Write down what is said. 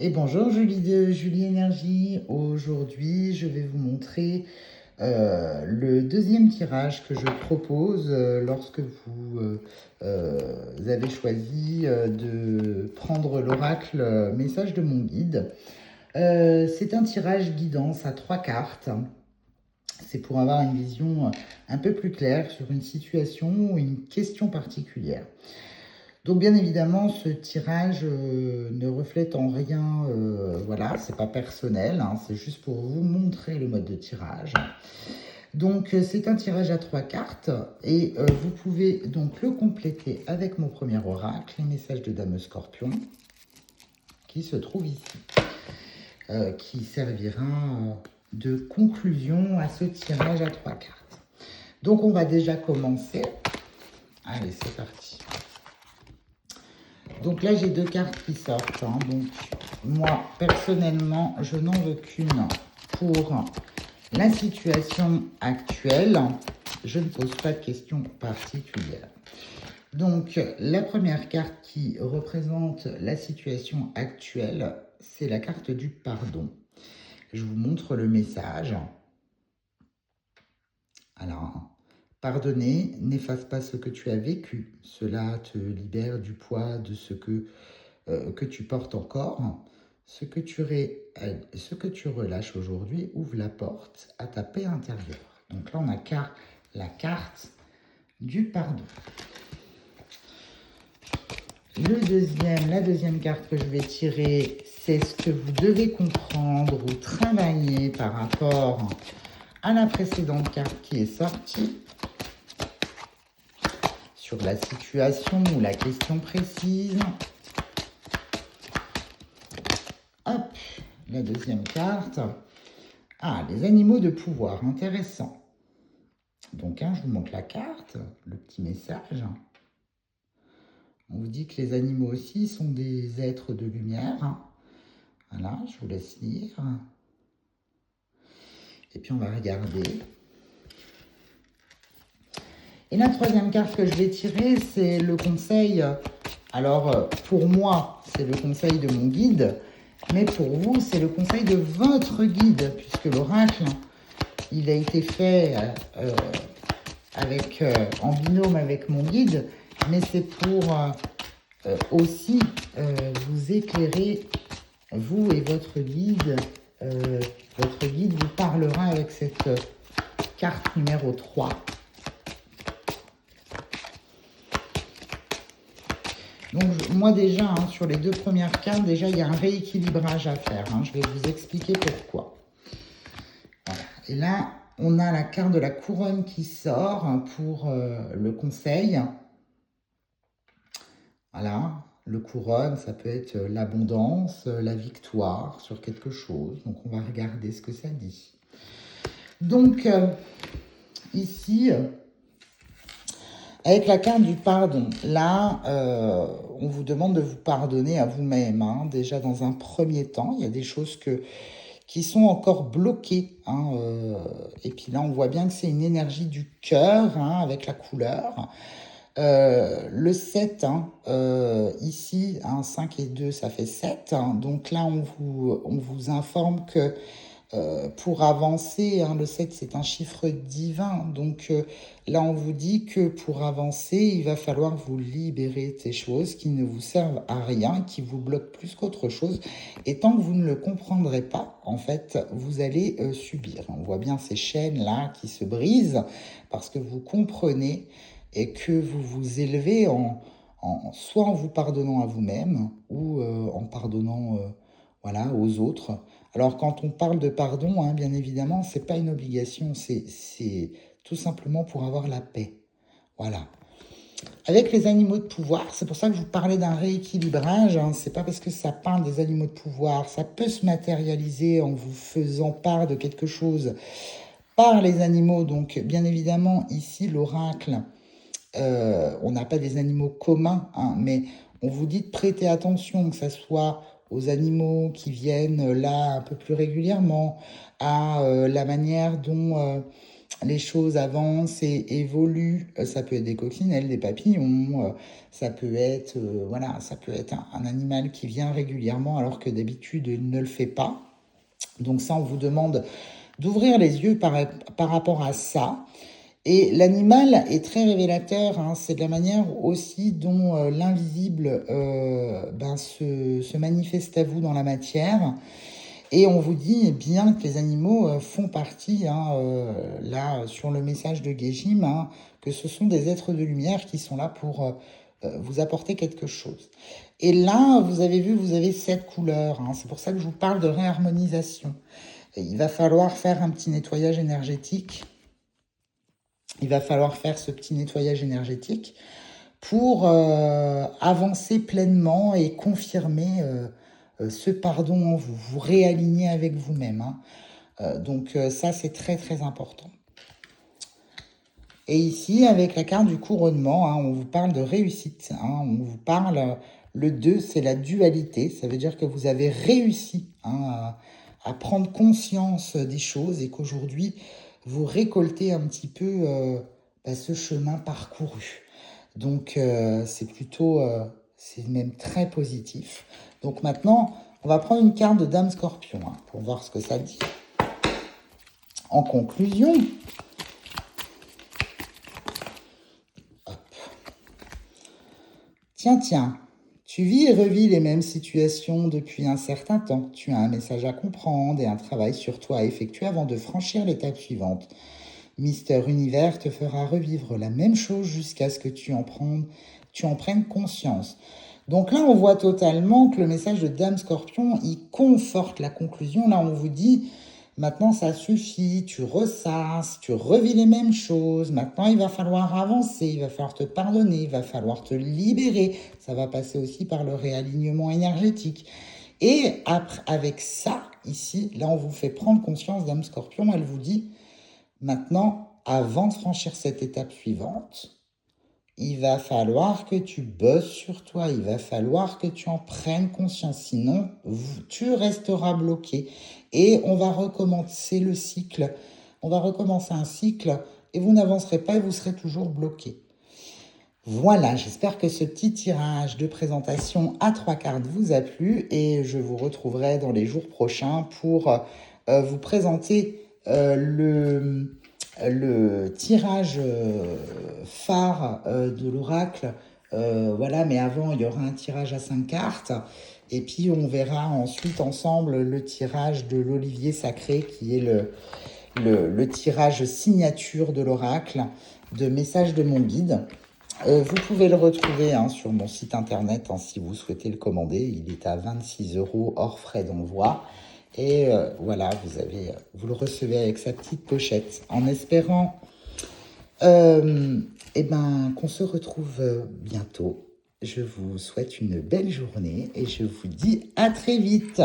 Et bonjour Julie de Julie Énergie. Aujourd'hui, je vais vous montrer le deuxième tirage que je propose lorsque vous avez choisi de prendre l'oracle message de mon guide. C'est un tirage guidance à 3 cartes. C'est pour avoir une vision un peu plus claire sur une situation ou une question particulière. Donc bien évidemment, ce tirage ne reflète en rien, voilà, c'est pas personnel, hein, c'est juste pour vous montrer le mode de tirage. Donc c'est un tirage à 3 cartes et vous pouvez donc le compléter avec mon premier oracle, les messages de Dame Scorpion, qui se trouve ici, qui servira de conclusion à ce tirage à 3 cartes. Donc on va déjà commencer. Allez, c'est parti. Donc là, j'ai 2 cartes qui sortent. Hein. Donc, moi, personnellement, je n'en veux qu'une pour la situation actuelle. Je ne pose pas de questions particulières. Donc, la première carte qui représente la situation actuelle, c'est la carte du pardon. Je vous montre le message. Alors, pardonner n'efface pas ce que tu as vécu. Cela te libère du poids de ce que tu portes encore. Ce que tu relâches aujourd'hui ouvre la porte à ta paix intérieure. Donc là, on a la carte du pardon. La deuxième carte que je vais tirer, c'est ce que vous devez comprendre ou travailler par rapport à la précédente carte qui est sortie sur la situation ou la question précise. Hop, la deuxième carte. Ah, les animaux de pouvoir, intéressant. Donc, je vous montre la carte, le petit message. On vous dit que les animaux aussi sont des êtres de lumière. Voilà, je vous laisse lire. Et puis, on va regarder. Et la troisième carte que je vais tirer, c'est le conseil. Alors, pour moi, c'est le conseil de mon guide. Mais pour vous, c'est le conseil de votre guide, puisque l'oracle, il a été fait en binôme avec mon guide, mais c'est pour aussi vous éclairer, vous et votre guide. Votre guide vous parlera avec cette carte numéro 3. Donc moi déjà, hein, sur les 2 premières cartes, déjà il y a un rééquilibrage à faire. Hein, je vais vous expliquer pourquoi. Voilà. Et là, on a la carte de la couronne qui sort pour le conseil. Voilà, le couronne, ça peut être l'abondance, la victoire sur quelque chose. Donc, on va regarder ce que ça dit. Donc, ici, avec la carte du pardon, là, on vous demande de vous pardonner à vous-même. Hein, déjà, dans un premier temps, il y a des choses qui sont encore bloquées. Hein, et puis là, on voit bien que c'est une énergie du cœur, hein, avec la couleur. Le 7, hein, ici, hein, 5 et 2, ça fait 7. Hein, donc là, on vous informe que pour avancer, hein, le 7, c'est un chiffre divin. Donc là, on vous dit que pour avancer, il va falloir vous libérer de ces choses qui ne vous servent à rien, qui vous bloquent plus qu'autre chose. Et tant que vous ne le comprendrez pas, en fait, vous allez subir. On voit bien ces chaînes-là qui se brisent parce que vous comprenez et que vous vous élevez soit en vous pardonnant à vous-même ou en pardonnant voilà, aux autres. Alors quand on parle de pardon, hein, bien évidemment, c'est pas une obligation, c'est tout simplement pour avoir la paix. Voilà. Avec les animaux de pouvoir, c'est pour ça que je vous parlais d'un rééquilibrage. Hein, c'est pas parce que ça parle des animaux de pouvoir, ça peut se matérialiser en vous faisant part de quelque chose par les animaux. Donc bien évidemment, ici, l'oracle, on n'a pas des animaux communs, hein, mais on vous dit de prêter attention, que ce soit aux animaux qui viennent là un peu plus régulièrement, à la manière dont les choses avancent et évoluent. Ça peut être des coccinelles, des papillons, ça peut être, voilà, ça peut être un animal qui vient régulièrement alors que d'habitude il ne le fait pas. Donc ça, on vous demande d'ouvrir les yeux par rapport à ça. Et l'animal est très révélateur, hein. C'est de la manière aussi dont l'invisible se manifeste à vous dans la matière. Et on vous dit bien que les animaux font partie, hein, là, sur le message de Geshem, hein, que ce sont des êtres de lumière qui sont là pour vous apporter quelque chose. Et là, vous avez vu, vous avez 7 couleurs, hein. C'est pour ça que je vous parle de réharmonisation. Et il va falloir faire un petit nettoyage énergétique. Il va falloir faire ce petit nettoyage énergétique pour avancer pleinement et confirmer ce pardon en vous, vous réaligner avec vous-même, hein. Donc ça, c'est très très important. Et ici, avec la carte du couronnement, hein, on vous parle de réussite, hein, on vous parle, le 2, c'est la dualité, ça veut dire que vous avez réussi, hein, à prendre conscience des choses et qu'aujourd'hui, vous récoltez un petit peu ce chemin parcouru. Donc, c'est plutôt, c'est même très positif. Donc maintenant, on va prendre une carte de Dame Scorpion, hein, pour voir ce que ça dit. En conclusion, hop. Tiens, tu vis et revis les mêmes situations depuis un certain temps. Tu as un message à comprendre et un travail sur toi à effectuer avant de franchir l'étape suivante. Mister Univers te fera revivre la même chose jusqu'à ce que tu en prennes conscience. Donc là, on voit totalement que le message de Dame Scorpion, il conforte la conclusion. Là, on vous dit, maintenant, ça suffit, tu ressasses, tu revis les mêmes choses. Maintenant, il va falloir avancer, il va falloir te pardonner, il va falloir te libérer. Ça va passer aussi par le réalignement énergétique. Et après, avec ça, ici, là, on vous fait prendre conscience, Dame Scorpion, elle vous dit, maintenant, avant de franchir cette étape suivante, il va falloir que tu bosses sur toi, il va falloir que tu en prennes conscience, sinon tu resteras bloqué. Et on va recommencer le cycle, on va recommencer un cycle et vous n'avancerez pas et vous serez toujours bloqué. Voilà, j'espère que ce petit tirage de présentation à 3 cartes vous a plu et je vous retrouverai dans les jours prochains pour vous présenter le tirage phare de l'oracle. Voilà, mais avant, il y aura un tirage à 5 cartes. Et puis, on verra ensuite ensemble le tirage de l'Olivier Sacré, qui est le tirage signature de l'oracle de Message de mon guide. Vous pouvez le retrouver sur mon site internet si vous souhaitez le commander. Il est à 26 € hors frais d'envoi. Et voilà, vous le recevez avec sa petite pochette. En espérant qu'on se retrouve bientôt. Je vous souhaite une belle journée et je vous dis à très vite.